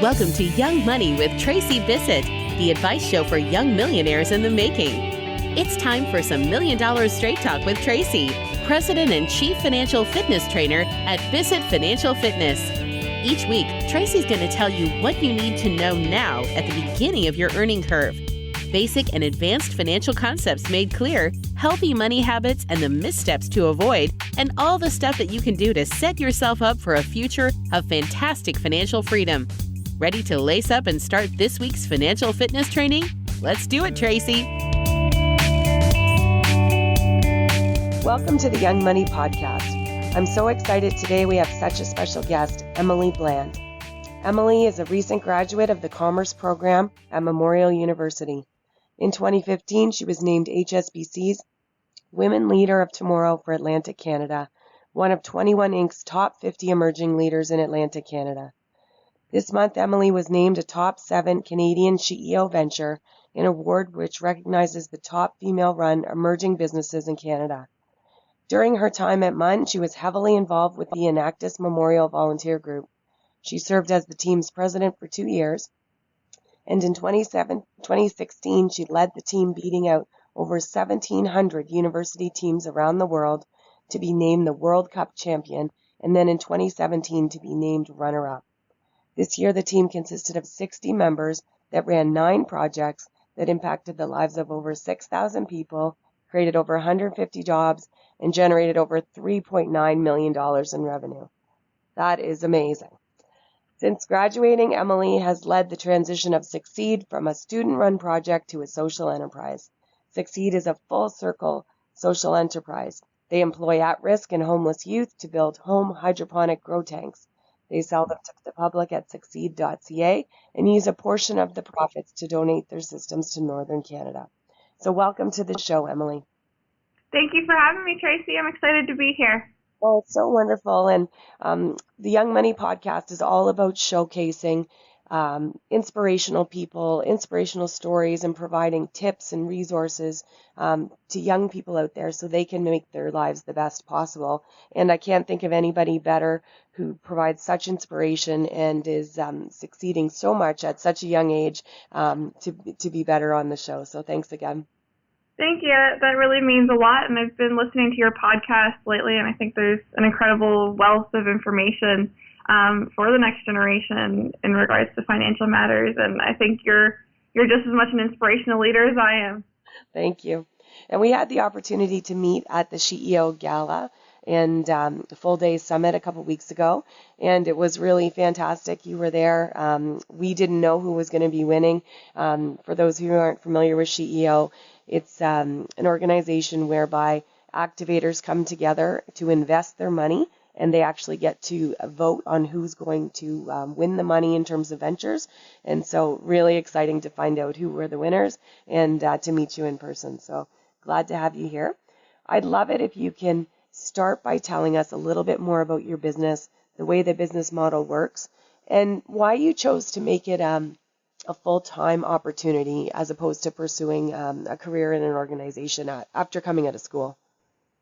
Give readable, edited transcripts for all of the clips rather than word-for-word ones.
Welcome to Young Money with Tracy Bissett, the advice show for young millionaires in the making. It's time for some $1 Million Straight Talk with Tracy, President and Chief Financial Fitness Trainer at Bissett Financial Fitness. Each week, Tracy's going to tell you what you need to know now at the beginning of your earning curve. Basic and advanced financial concepts made clear, healthy money habits and the missteps to avoid, and all the stuff that you can do to set yourself up for a future of fantastic financial freedom. Ready to lace up and start this week's financial fitness training? Let's do it, Tracy. Welcome to the Young Money Podcast. I'm so excited today we have such a special guest, Emily Bland. Emily is a recent graduate of the Commerce program at Memorial University. In 2015, she was named HSBC's Women Leader of Tomorrow for Atlantic Canada, one of 21 Inc.'s top 50 emerging leaders in Atlantic Canada. This month, Emily was named a top 7 Canadian SheEO Venture, an award which recognizes the top female-run emerging businesses in Canada. During her time at MUN, she was heavily involved with the Enactus Memorial Volunteer Group. She served as the team's president for 2 years, and in 2016, she led the team beating out over 1,700 university teams around the world to be named the World Cup champion, and then in 2017 to be named runner-up. This year, the team consisted of 60 members that ran 9 projects that impacted the lives of over 6,000 people, created over 150 jobs, and generated over $3.9 million in revenue. That is amazing. Since graduating, Emily has led the transition of SucSeed from a student-run project to a social enterprise. SucSeed is a full-circle social enterprise. They employ at-risk and homeless youth to build home hydroponic grow tanks. They sell them to the public at SucSeed.ca and use a portion of the profits to donate their systems to Northern Canada. So welcome to the show, Emily. Thank you for having me, Tracy. I'm excited to be here. Oh, it's so wonderful. And the Young Money Podcast is all about showcasing inspirational people, inspirational stories, and providing tips and resources to young people out there so they can make their lives the best possible. And I can't think of anybody better who provides such inspiration and is succeeding so much at such a young age to be better on the show. So thanks again. Thank you. That really means a lot. And I've been listening to your podcast lately, and I think there's an incredible wealth of information for the next generation in regards to financial matters. And I think you're just as much an inspirational leader as I am. Thank you. And we had the opportunity to meet at the SheEO Gala and the full day summit a couple weeks ago, and it was really fantastic. You were there. We didn't know who was going to be winning. For those who aren't familiar with SheEO, it's an organization whereby activators come together to invest their money, and they actually get to vote on who's going to win the money in terms of ventures. And so really exciting to find out who were the winners and to meet you in person. So glad to have you here. I'd love it if you can start by telling us a little bit more about your business, the way the business model works, and why you chose to make it a full-time opportunity as opposed to pursuing a career in an organization after coming out of school.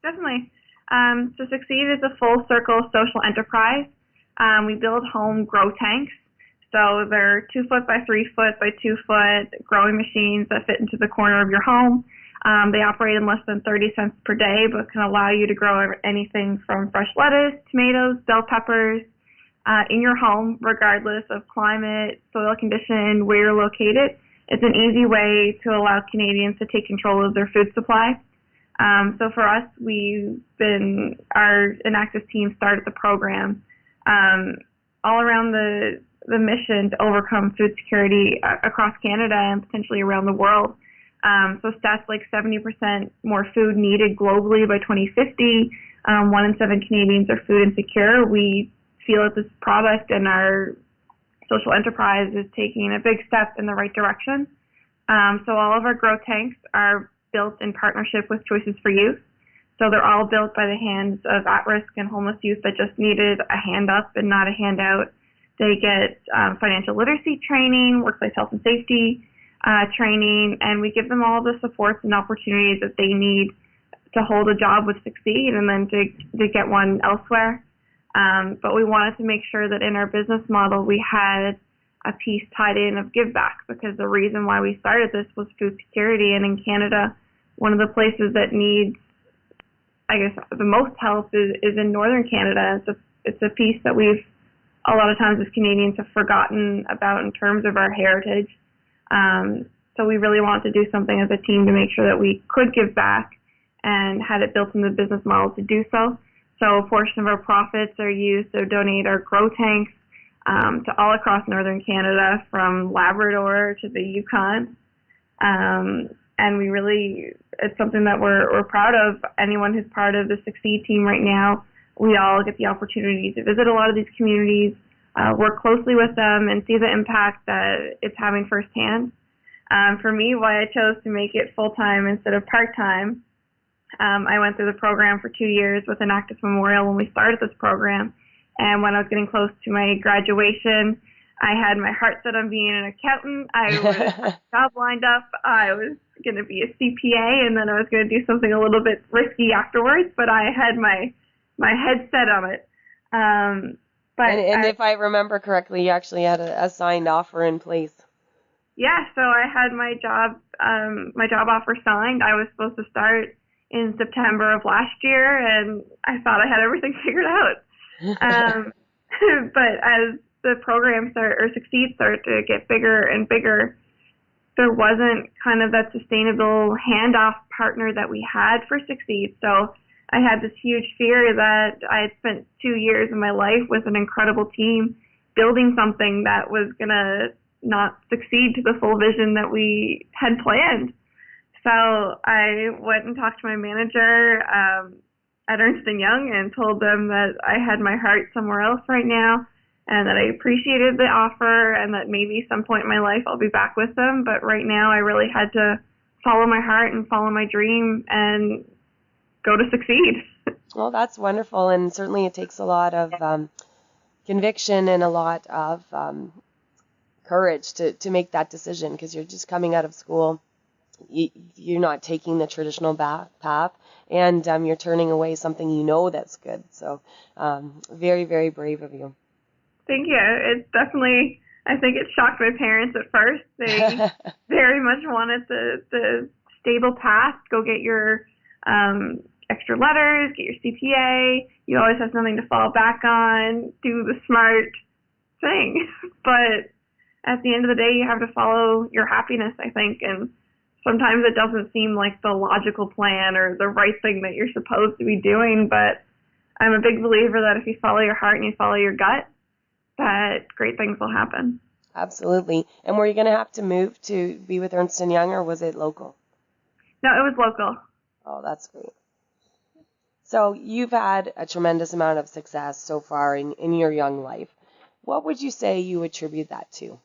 Definitely. So SucSeed is a full-circle social enterprise. We build home grow tanks. So they're 2 foot by 3 foot by 2 foot growing machines that fit into the corner of your home. They operate in less than 30 cents per day, but can allow you to grow anything from fresh lettuce, tomatoes, bell peppers in your home, regardless of climate, soil condition, where you're located. It's an easy way to allow Canadians to take control of their food supply. So for us, our Enactus team started the program all around the mission to overcome food security across Canada and potentially around the world. So stats like 70% more food needed globally by 2050. 1 in 7 Canadians are food insecure. We feel that this product and our social enterprise is taking a big step in the right direction. So all of our grow tanks are built in partnership with Choices for Youth. So they're all built by the hands of at-risk and homeless youth that just needed a hand up and not a handout. They get financial literacy training, workplace health and safety training, and we give them all the supports and opportunities that they need to hold a job with SucSeed and then to get one elsewhere. But we wanted to make sure that in our business model we had a piece tied in of give back, because the reason why we started this was food security. And in Canada, one of the places that needs, I guess, the most help is in northern Canada. It's a piece that we've, a lot of times as Canadians, have forgotten about in terms of our heritage. So we really wanted to do something as a team to make sure that we could give back and had it built in the business model to do so. So a portion of our profits are used to donate our grow tanks to all across northern Canada, from Labrador to the Yukon. And we really, it's something that we're proud of. Anyone who's part of the SucSeed team right now, we all get the opportunity to visit a lot of these communities, work closely with them, and see the impact that it's having firsthand. For me, why I chose to make it full-time instead of part-time, I went through the program for 2 years with Enactus Memorial when we started this program. And when I was getting close to my graduation, I had my heart set on being an accountant. I was job lined up. I was going to be a CPA, and then I was going to do something a little bit risky afterwards. But I had my head set on it. And if I remember correctly, you actually had a signed offer in place. Yeah, so I had my job offer signed. I was supposed to start in September of last year, and I thought I had everything figured out. But as the program SucSeed started to get bigger and bigger, there wasn't kind of that sustainable handoff partner that we had for SucSeed. So I had this huge fear that I had spent 2 years of my life with an incredible team building something that was going to not succeed to the full vision that we had planned. So I went and talked to my manager at Ernst & Young and told them that I had my heart somewhere else right now, and that I appreciated the offer, and that maybe some point in my life I'll be back with them. But right now I really had to follow my heart and follow my dream and go to SucSeed. Well, that's wonderful, and certainly it takes a lot of conviction and a lot of courage to make that decision, because you're just coming out of school. You're not taking the traditional path, and you're turning away something you know that's good. So very, very brave of you. Thank you. It's definitely, I think it shocked my parents at first. They very much wanted the stable path. Go get your extra letters, get your CPA. You always have something to fall back on, do the smart thing. But at the end of the day, you have to follow your happiness, I think. And sometimes it doesn't seem like the logical plan or the right thing that you're supposed to be doing, but I'm a big believer that if you follow your heart and you follow your gut, that great things will happen. Absolutely. And were you going to have to move to be with Ernst & Young, or was it local? No, it was local. Oh, that's great. So you've had a tremendous amount of success so far in your young life. What would you say you attribute that to?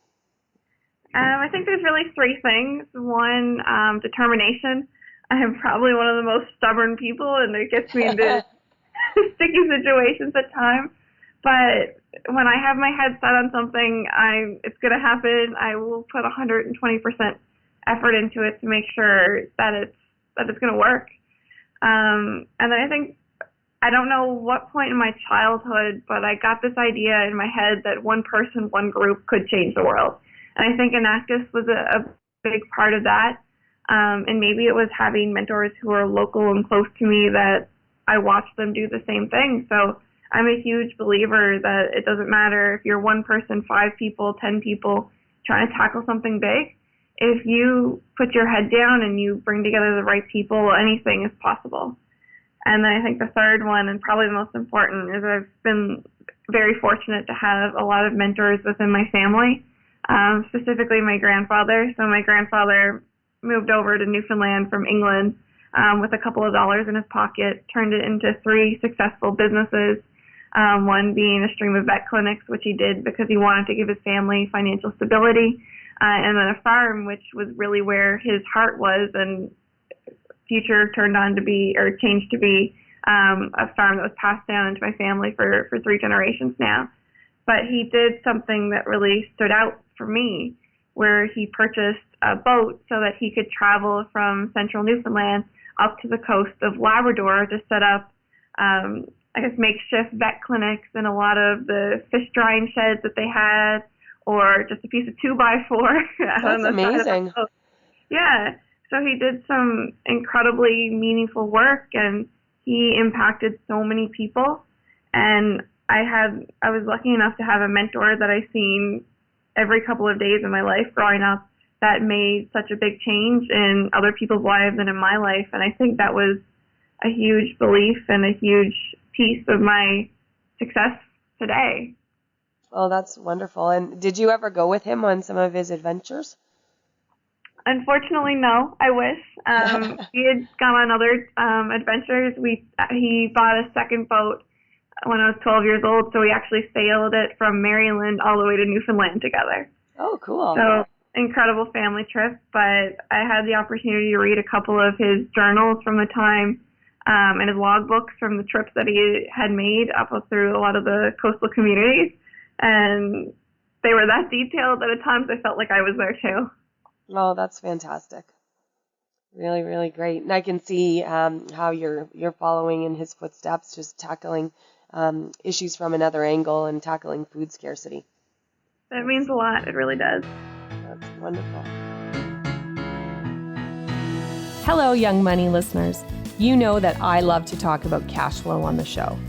I think there's really three things. One, determination. I'm probably one of the most stubborn people, and it gets me into sticky situations at times. But when I have my head set on something, it's going to happen. I will put 120% effort into it to make sure that it's going to work. And then I think, I don't know what point in my childhood, but I got this idea in my head that one person, one group could change the world. And I think Enactus was a big part of that. And maybe it was having mentors who are local and close to me that I watched them do the same thing. So I'm a huge believer that it doesn't matter if you're one person, 5 people, 10 people trying to tackle something big. If you put your head down and you bring together the right people, anything is possible. And then I think the third one, and probably the most important, is I've been very fortunate to have a lot of mentors within my family. Specifically my grandfather. So my grandfather moved over to Newfoundland from England with a couple of dollars in his pocket, turned it into 3 successful businesses, one being a stream of vet clinics, which he did because he wanted to give his family financial stability, and then a farm, which was really where his heart was, and future changed to be a farm that was passed down into my family for 3 generations now. But he did something that really stood out for me, where he purchased a boat so that he could travel from central Newfoundland up to the coast of Labrador to set up, makeshift vet clinics and a lot of the fish drying sheds that they had, or just a piece of 2x4 out on That's the amazing. side of the boat. Yeah. So he did some incredibly meaningful work, and he impacted so many people. And I was lucky enough to have a mentor that I seen every couple of days in my life growing up that made such a big change in other people's lives and in my life. And I think that was a huge belief and a huge piece of my success today. Oh, that's wonderful. And did you ever go with him on some of his adventures? Unfortunately, no. I wish. We had gone on other adventures. He bought a second boat when I was 12 years old, so we actually sailed it from Maryland all the way to Newfoundland together. Oh, cool. So incredible family trip. But I had the opportunity to read a couple of his journals from the time and his logbooks from the trips that he had made up through a lot of the coastal communities. And they were that detailed that at times I felt like I was there too. Oh, that's fantastic. Really, really great. And I can see how you're following in his footsteps, just tackling issues from another angle and tackling food scarcity. That means a lot. It really does. That's wonderful. Hello, Young Money listeners. You know that I love to talk about cash flow on the show.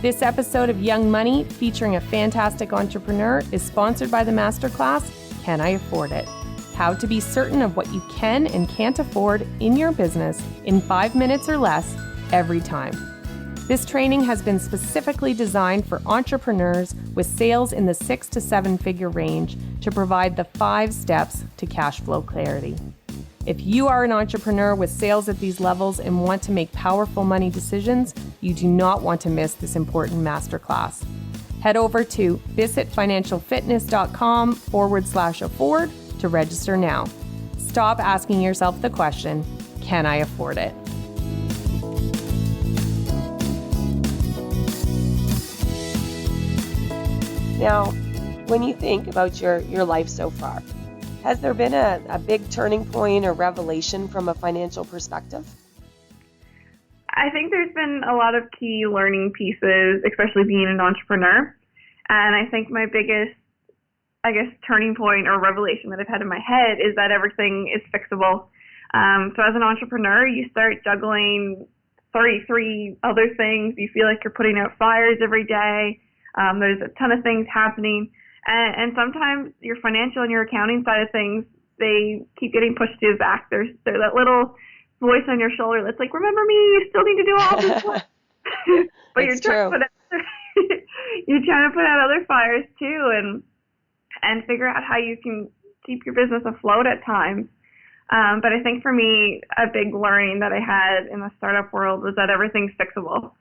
This episode of Young Money, featuring a fantastic entrepreneur, is sponsored by the masterclass, Can I Afford It? How to be certain of what you can and can't afford in your business in 5 minutes or less every time. This training has been specifically designed for entrepreneurs with sales in the 6 to 7 figure range to provide the 5 steps to cash flow clarity. If you are an entrepreneur with sales at these levels and want to make powerful money decisions, you do not want to miss this important masterclass. Head over to visitfinancialfitness.com/afford to register now. Stop asking yourself the question, can I afford it? Now, when you think about your life so far, has there been a big turning point or revelation from a financial perspective? I think there's been a lot of key learning pieces, especially being an entrepreneur. And I think my biggest, turning point or revelation that I've had in my head is that everything is fixable. So as an entrepreneur, you start juggling 33 other things. You feel like you're putting out fires every day. There's a ton of things happening. And sometimes your financial and your accounting side of things, they keep getting pushed to the back. There's that little voice on your shoulder that's like, remember me, you still need to do all this work. But you're trying to put out other fires too, and figure out how you can keep your business afloat at times. But I think for me, a big learning that I had in the startup world was that everything's fixable.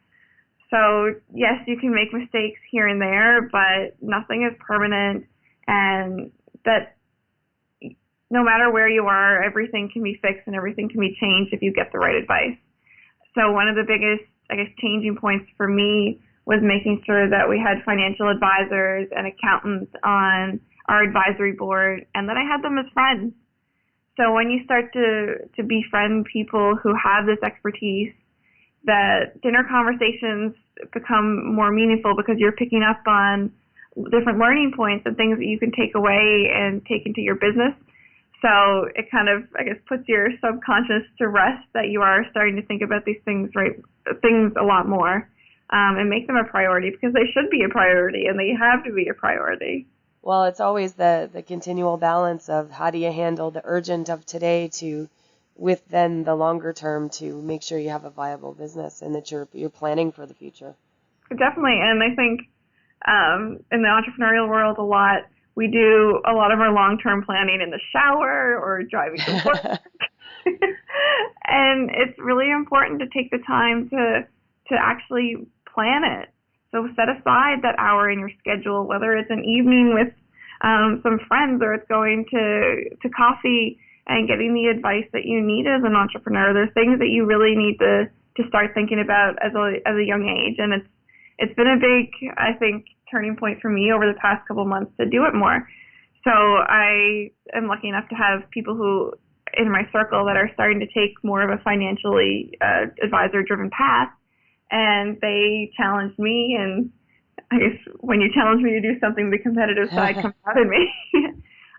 So yes, you can make mistakes here and there, but nothing is permanent, and that no matter where you are, everything can be fixed and everything can be changed if you get the right advice. So one of the biggest, changing points for me was making sure that we had financial advisors and accountants on our advisory board, and that I had them as friends. So when you start to befriend people who have this expertise, that dinner conversations become more meaningful because you're picking up on different learning points and things that you can take away and take into your business. So it kind of, puts your subconscious to rest that you are starting to think about these things a lot more, and make them a priority, because they should be a priority and they have to be a priority. Well, it's always the continual balance of how do you handle the urgent of today with then the longer term to make sure you have a viable business and that you're planning for the future. Definitely. And I think in the entrepreneurial world we do a lot of our long-term planning in the shower or driving to work. And it's really important to take the time to actually plan it. So set aside that hour in your schedule, whether it's an evening with some friends or it's going to coffee and getting the advice that you need as an entrepreneur. There's things that you really need to start thinking about as a young age, and it's been a big, I think, turning point for me over the past couple months to do it more. So I am lucky enough to have people who in my circle that are starting to take more of a financially advisor-driven path, and they challenged me and I guess when you challenge me to do something, the competitive side comes out in me.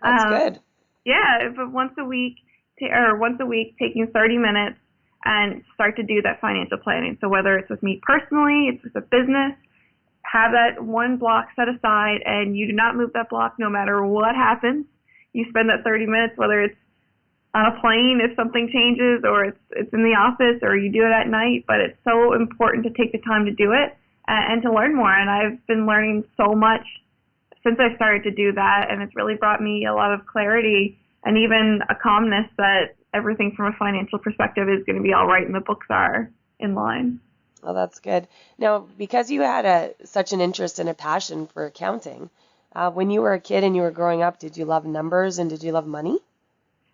That's good. Yeah, but once a week, taking 30 minutes and start to do that financial planning. So whether it's with me personally, it's with a business, have that one block set aside, and you do not move that block no matter what happens. You spend that 30 minutes, whether it's on a plane if something changes, or it's in the office, or you do it at night. But it's so important to take the time to do it and to learn more. And I've been learning so much since I started to do that, and it's really brought me a lot of clarity and even a calmness that everything from a financial perspective is going to be all right and the books are in line. Well, that's good. Now, because you had such an interest and a passion for accounting, when you were a kid and you were growing up, did you love numbers and did you love money?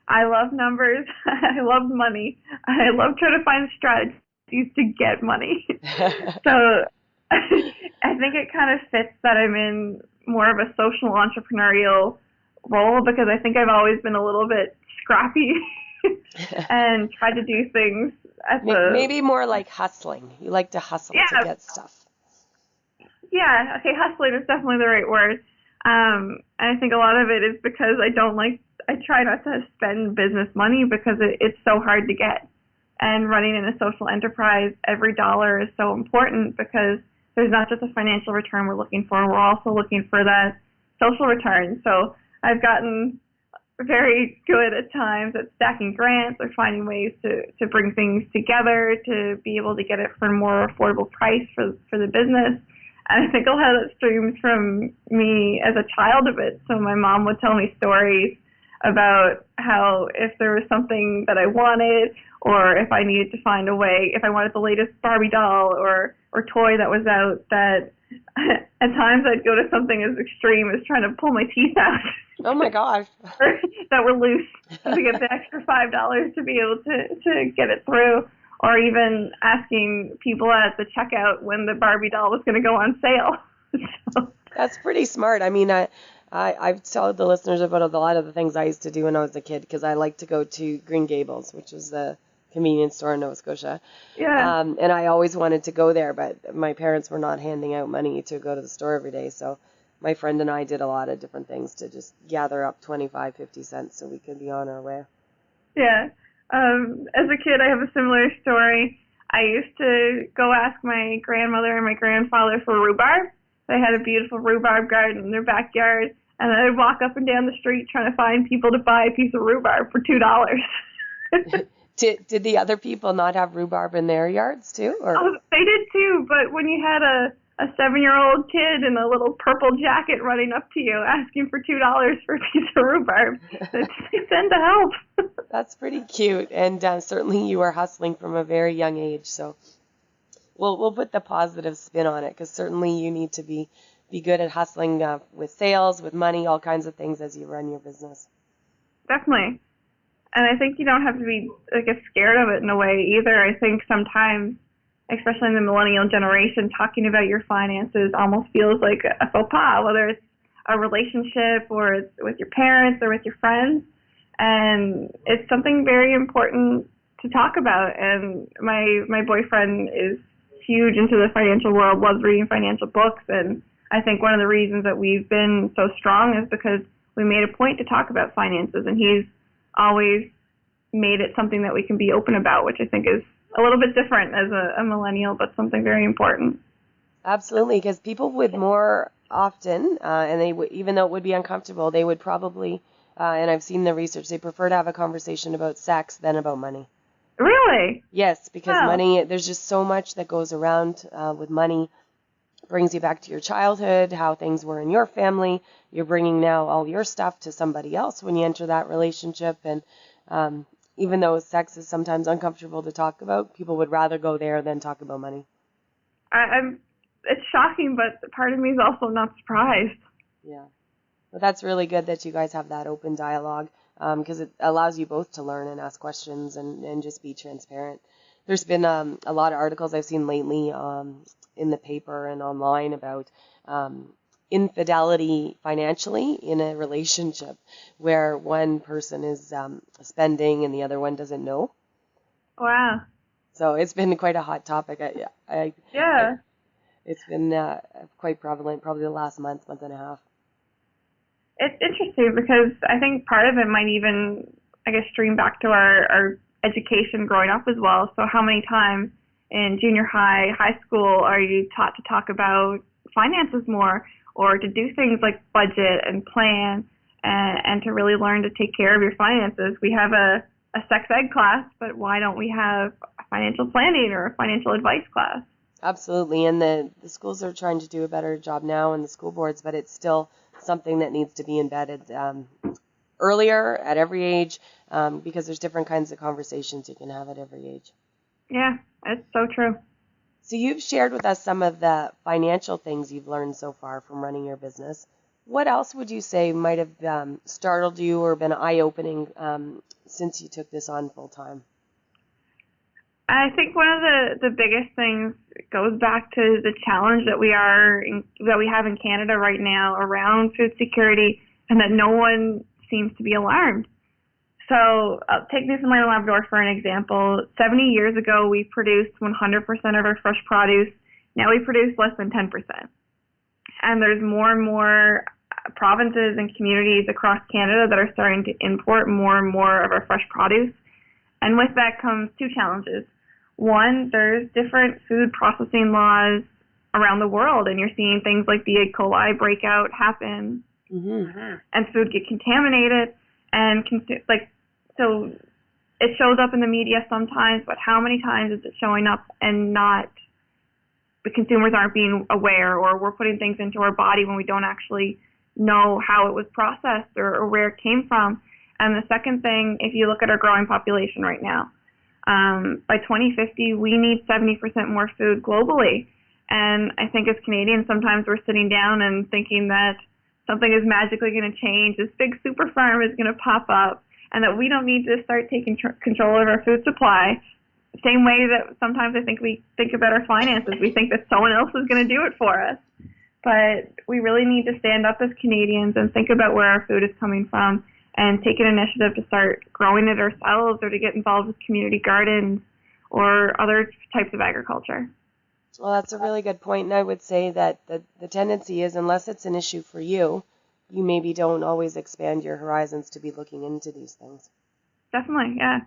I love numbers. I love money. I love trying to find strategies to get money. So I think it kind of fits that I'm in more of a social entrepreneurial role, because I think I've always been a little bit scrappy and tried to do things maybe more like hustling. You like to hustle to get stuff. Yeah, okay, hustling is definitely the right word. And I think a lot of it is because I try not to spend business money because it's so hard to get. And running in a social enterprise, every dollar is so important because there's not just a financial return we're looking for, we're also looking for that social return. So I've gotten very good at times at stacking grants or finding ways to bring things together to be able to get it for a more affordable price for the business. And I think a lot of that streams from me as a child of it. So my mom would tell me stories about how if there was something that I wanted, or if I needed to find a way, if I wanted the latest Barbie doll or toy that was out, that at times I'd go to something as extreme as trying to pull my teeth out. Oh my gosh. That were loose to get the extra $5 to be able to get it through. Or even asking people at the checkout when the Barbie doll was going to go on sale. So. That's pretty smart. I mean, I've told the listeners about a lot of the things I used to do when I was a kid, because I like to go to Green Gables, which is the convenience store in Nova Scotia. Yeah. And I always wanted to go there, but my parents were not handing out money to go to the store every day. So my friend and I did a lot of different things to just gather up 25, 50 cents so we could be on our way. Yeah. As a kid, I have a similar story. I used to go ask my grandmother and my grandfather for rhubarb. They had a beautiful rhubarb garden in their backyard, and I'd walk up and down the street trying to find people to buy a piece of rhubarb for $2. Did the other people not have rhubarb in their yards too? Or? Oh, they did too, but when you had a 7-year-old kid in a little purple jacket running up to you asking for $2 for a piece of rhubarb, they tend to help. That's pretty cute, and certainly you are hustling from a very young age. So we'll put the positive spin on it, because certainly you need to be good at hustling with sales, with money, all kinds of things as you run your business. Definitely. And I think you don't have to be scared of it in a way either. I think sometimes, especially in the millennial generation, talking about your finances almost feels like a faux pas, whether it's a relationship or it's with your parents or with your friends. And it's something very important to talk about. And my boyfriend is huge into the financial world, loves reading financial books. And I think one of the reasons that we've been so strong is because we made a point to talk about finances. And he's always made it something that we can be open about, which I think is a little bit different as a millennial, but something very important. Absolutely, because people would more often, and they would, even though it would be uncomfortable, they would probably, and I've seen the research, they prefer to have a conversation about sex than about money. Really? Yes, because money, there's just so much that goes around with money. It brings you back to your childhood, how things were in your family. You're bringing now all your stuff to somebody else when you enter that relationship, and even though sex is sometimes uncomfortable to talk about, people would rather go there than talk about money. It's shocking, but part of me is also not surprised. Yeah. But that's really good that you guys have that open dialogue, because it allows you both to learn and ask questions and just be transparent. There's been a lot of articles I've seen lately in the paper and online about infidelity financially in a relationship where one person is spending and the other one doesn't know. Wow. So it's been quite a hot topic. It's been quite prevalent, probably the last month and a half. It's interesting because I think part of it might even, I guess, stream back to our education growing up as well. So how many times in junior high, high school are you taught to talk about finances more, or to do things like budget and plan, and to really learn to take care of your finances? We have a sex ed class, but why don't we have a financial planning or a financial advice class? Absolutely, and the schools are trying to do a better job now, and the school boards, but it's still something that needs to be embedded earlier at every age, because there's different kinds of conversations you can have at every age. Yeah, it's so true. So you've shared with us some of the financial things you've learned so far from running your business. What else would you say might have startled you or been eye-opening since you took this on full-time? I think one of the biggest things goes back to the challenge that we have in Canada right now around food security, and that no one seems to be alarmed. So take Newfoundland and Labrador for an example. 70 years ago, we produced 100% of our fresh produce. Now we produce less than 10%. And there's more and more provinces and communities across Canada that are starting to import more and more of our fresh produce. And with that comes two challenges. One, there's different food processing laws around the world, and you're seeing things like the E. coli breakout happen, and food get contaminated, and so it shows up in the media sometimes, but how many times is it showing up and not, the consumers aren't being aware, or we're putting things into our body when we don't actually know how it was processed or where it came from. And the second thing, if you look at our growing population right now, by 2050, we need 70% more food globally. And I think as Canadians, sometimes we're sitting down and thinking that something is magically going to change, this big super farm is going to pop up, and that we don't need to start taking control of our food supply. Same way that sometimes I think we think about our finances. We think that someone else is going to do it for us. But we really need to stand up as Canadians and think about where our food is coming from, and take an initiative to start growing it ourselves, or to get involved with community gardens or other types of agriculture. Well, that's a really good point, and I would say that the tendency is, unless it's an issue for you, you maybe don't always expand your horizons to be looking into these things. Definitely, yeah.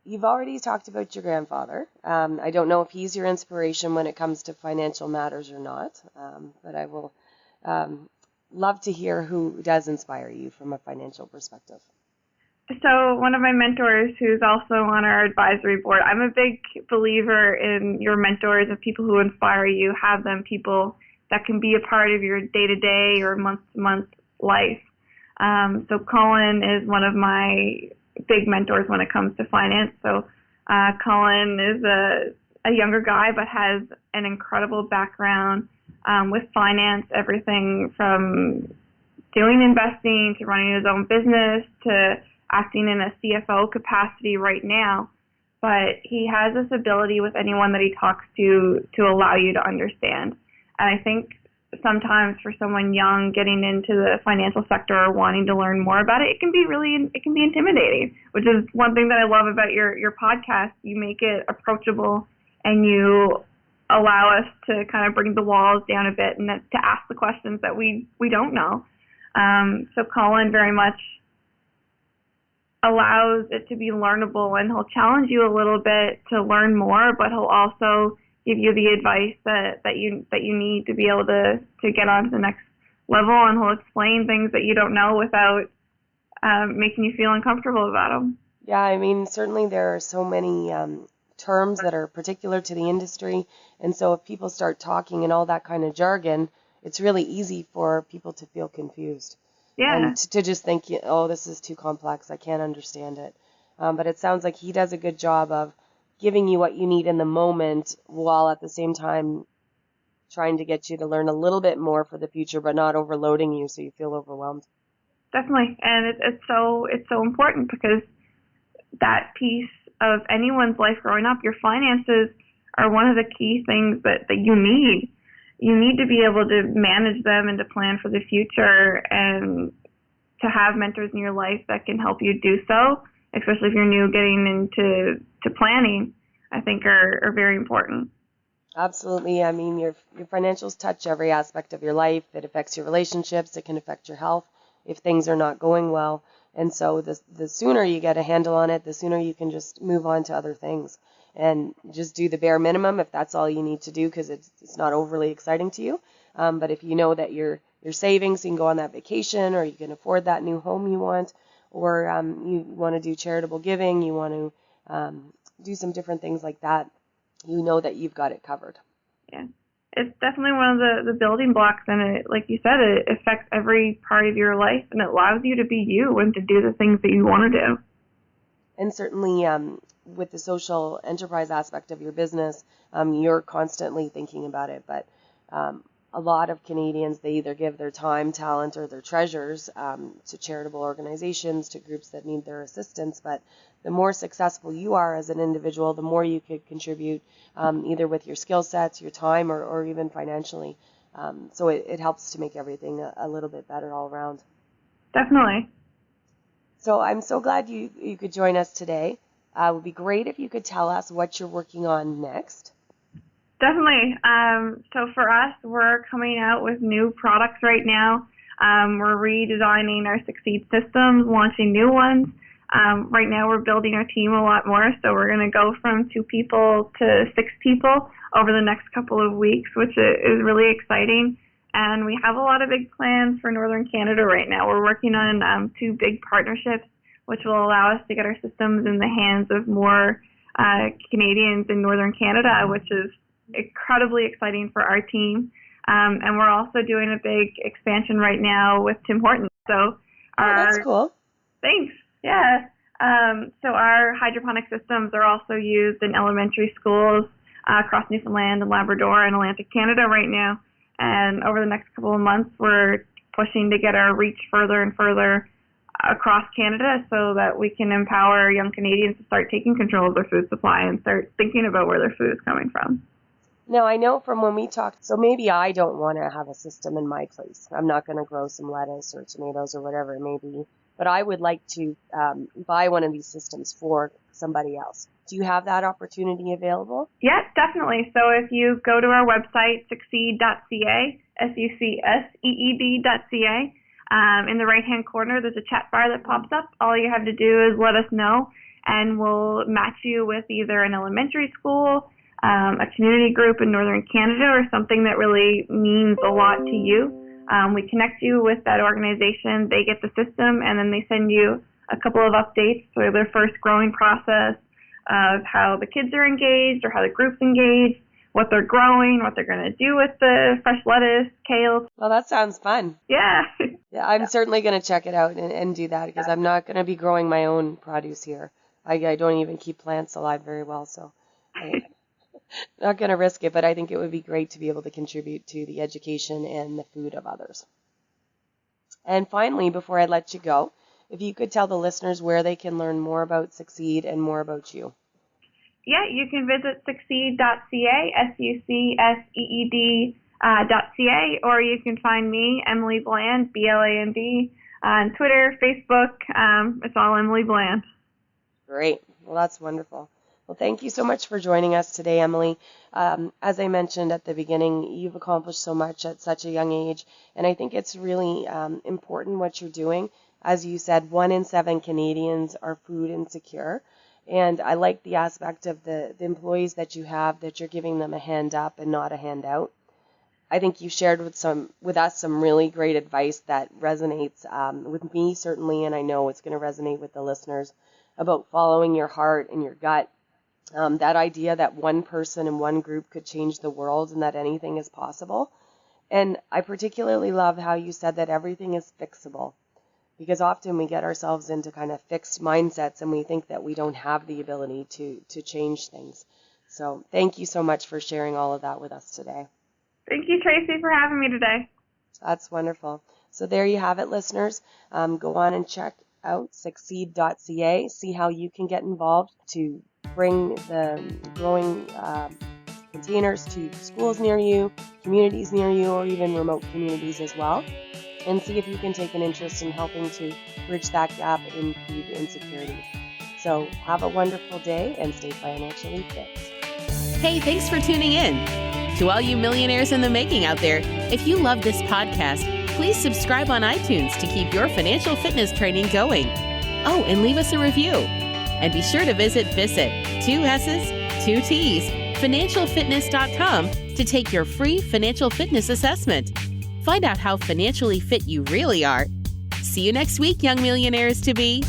You've already talked about your grandfather. I don't know if he's your inspiration when it comes to financial matters or not, but I will love to hear who does inspire you from a financial perspective. So one of my mentors, who's also on our advisory board, I'm a big believer in your mentors and people who inspire you. Have them people that can be a part of your day-to-day or month-to-month life. So Colin is one of my big mentors when it comes to finance. So Colin is a younger guy, but has an incredible background with finance, everything from doing investing to running his own business to acting in a CFO capacity right now. But he has this ability with anyone that he talks to allow you to understand. And I think sometimes for someone young getting into the financial sector or wanting to learn more about it, it can be intimidating, which is one thing that I love about your podcast. You make it approachable, and you allow us to kind of bring the walls down a bit and to ask the questions that we don't know. So Colin very much allows it to be learnable, and he'll challenge you a little bit to learn more, but he'll also give you the advice that you need to be able to get on to the next level, and he'll explain things that you don't know without making you feel uncomfortable about them. Yeah, I mean, certainly there are so many terms that are particular to the industry, and so if people start talking in all that kind of jargon, it's really easy for people to feel confused. Yeah. And to just think, oh, this is too complex, I can't understand it. But it sounds like he does a good job of giving you what you need in the moment, while at the same time trying to get you to learn a little bit more for the future, but not overloading you so you feel overwhelmed. Definitely. And it's so important, because that piece of anyone's life growing up, your finances are one of the key things that you need. You need to be able to manage them and to plan for the future, and to have mentors in your life that can help you do so, especially if you're new getting into planning, I think are very important. Absolutely. I mean, your financials touch every aspect of your life. It affects your relationships. It can affect your health if things are not going well. And so the sooner you get a handle on it, the sooner you can just move on to other things and just do the bare minimum if that's all you need to do, because it's not overly exciting to you. But if you know that your savings, you can go on that vacation, or you can afford that new home you want, or you want to do charitable giving, you want to do some different things like that, you know that you've got it covered. Yeah. It's definitely one of the building blocks, and it, like you said, it affects every part of your life, and it allows you to be you and to do the things that you want to do. And certainly with the social enterprise aspect of your business, you're constantly thinking about it. But a lot of Canadians, they either give their time, talent, or their treasures to charitable organizations, to groups that need their assistance. But the more successful you are as an individual, the more you could contribute, either with your skill sets, your time, or even financially. So it helps to make everything a little bit better all around. Definitely. So I'm so glad you could join us today. It would be great if you could tell us what you're working on next. Definitely. So for us, we're coming out with new products right now. We're redesigning our SucSeed systems, launching new ones. Right now, we're building our team a lot more, so we're going to go from 2 people to 6 people over the next couple of weeks, which is really exciting. And we have a lot of big plans for Northern Canada right now. We're working on 2 big partnerships, which will allow us to get our systems in the hands of more Canadians in Northern Canada, which is incredibly exciting for our team. And we're also doing a big expansion right now with Tim Hortons. So that's cool. Thanks. Yeah. So our hydroponic systems are also used in elementary schools across Newfoundland and Labrador and Atlantic Canada right now. And over the next couple of months, we're pushing to get our reach further and further across Canada so that we can empower young Canadians to start taking control of their food supply and start thinking about where their food is coming from. Now, I know from when we talked, so maybe I don't want to have a system in my place. I'm not going to grow some lettuce or tomatoes or whatever it may be, but I would like to buy one of these systems for somebody else. Do you have that opportunity available? Yes, definitely. So if you go to our website, SucSeed.ca, SucSeed.ca, in the right-hand corner, there's a chat bar that pops up. All you have to do is let us know, and we'll match you with either an elementary school, a community group in Northern Canada, or something that really means a lot to you. We connect you with that organization. They get the system, and then they send you a couple of updates for their first growing process of how the kids are engaged or how the group's engaged, what they're growing, what they're going to do with the fresh lettuce, kale. Well, that sounds fun. Yeah. Yeah, I'm certainly going to check it out and do that, because I'm not going to be growing my own produce here. I don't even keep plants alive very well, so I'm not going to risk it, but I think it would be great to be able to contribute to the education and the food of others. And finally, before I let you go, if you could tell the listeners where they can learn more about SucSeed and more about you. Yeah, you can visit SucSeed.ca, SucSeed.ca, or you can find me, Emily Bland, BLAND, on Twitter, Facebook. It's all Emily Bland. Great. Well, that's wonderful. Well, thank you so much for joining us today, Emily. As I mentioned at the beginning, you've accomplished so much at such a young age, and I think it's really important what you're doing. As you said, 1 in 7 Canadians are food insecure, and I like the aspect of the employees that you have, that you're giving them a hand up and not a handout. I think you shared with us some really great advice that resonates with me, certainly, and I know it's going to resonate with the listeners, about following your heart and your gut. That idea that one person and one group could change the world and that anything is possible. And I particularly love how you said that everything is fixable, because often we get ourselves into kind of fixed mindsets and we think that we don't have the ability to change things. So thank you so much for sharing all of that with us today. Thank you, Tracy, for having me today. That's wonderful. So there you have it, listeners. Go on and check out SucSeed.ca, see how you can get involved to bring the growing containers to schools near you, communities near you, or even remote communities as well, and see if you can take an interest in helping to bridge that gap in food insecurity. So have a wonderful day and stay financially fit. Hey, thanks for tuning in. To all you millionaires in the making out there, if you love this podcast, please subscribe on iTunes to keep your financial fitness training going. Oh, and leave us a review. And be sure to visit 2 S's, 2 T's, financialfitness.com to take your free financial fitness assessment. Find out how financially fit you really are. See you next week, young millionaires to be.